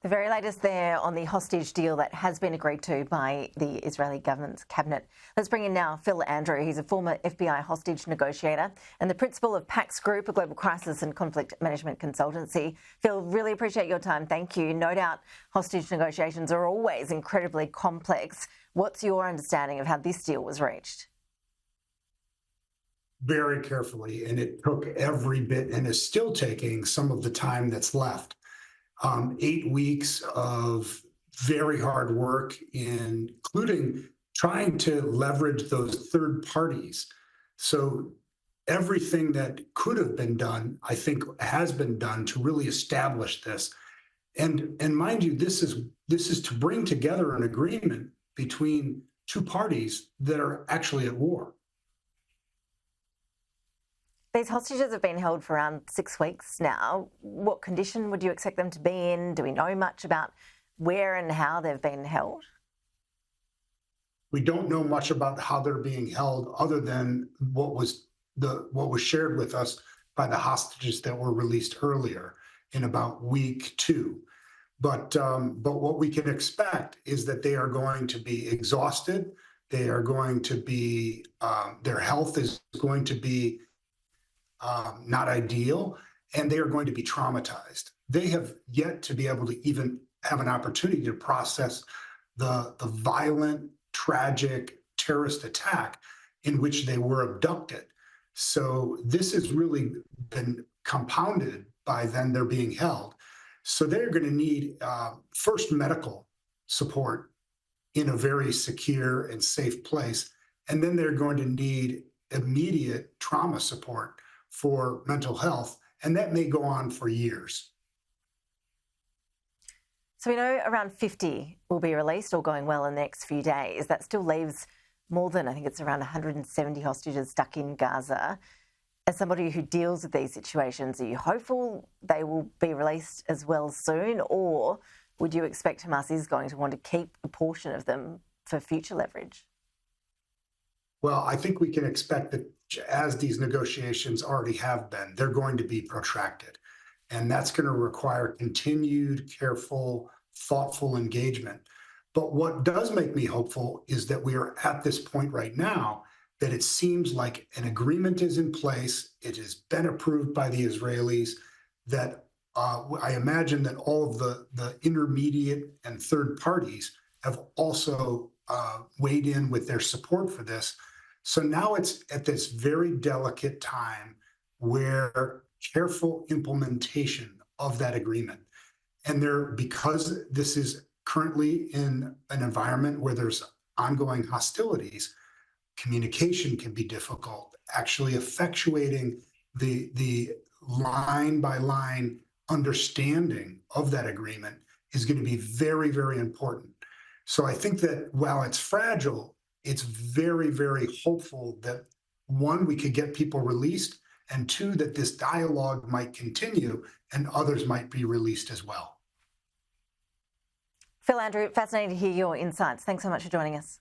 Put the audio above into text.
The very latest there on the hostage deal that has been agreed to by the Israeli government's cabinet. Let's bring in now Phil Andrew. He's a former FBI hostage negotiator and the principal of PAX Group, a global crisis and conflict management consultancy. Phil, really appreciate your time. Thank you. No doubt hostage negotiations are always incredibly complex. What's your understanding of how this deal was reached? Very carefully, and it took every bit and is still taking some of the time that's left. 8 weeks of very hard work, including trying to leverage those third parties. So everything that could have been done, I think, has been done to really establish this. And mind you, this is to bring together an agreement between two parties that are actually at war. These hostages have been held for around 6 weeks now. What condition would you expect them to be in? Do we know much about where and how they've been held? We don't know much about how they're being held other than what was shared with us by the hostages that were released earlier in about week 2. But what we can expect is that they are going to be exhausted. They are going to be, their health is going to be not ideal, and they are going to be traumatized. They have yet to be able to even have an opportunity to process the violent, tragic terrorist attack in which they were abducted. So this has really been compounded by then they're being held. So they're going to need first medical support in a very secure and safe place, and then they're going to need immediate trauma support for mental health, and that may go on for years. So we know around 50 will be released, all going well, in the next few days. That still leaves more than, I think it's around 170 hostages stuck in Gaza. As somebody who deals with these situations, are you hopeful they will be released as well soon, or would you expect Hamas is going to want to keep a portion of them for future leverage? Well, I think we can expect that, as these negotiations already have been, they're going to be protracted. And that's going to require continued, careful, thoughtful engagement. But what does make me hopeful is that we are at this point right now that it seems like an agreement is in place. It has been approved by the Israelis, that I imagine that all of the intermediate and third parties have also weighed in with their support for this. So now it's at this very delicate time where careful implementation of that agreement. And because this is currently in an environment where there's ongoing hostilities, communication can be difficult. Actually effectuating the line by line understanding of that agreement is going to be very, very important. So I think that while it's fragile, it's very, very hopeful that, one, we could get people released, and two, that this dialogue might continue and others might be released as well. Phil Andrew, fascinating to hear your insights. Thanks so much for joining us.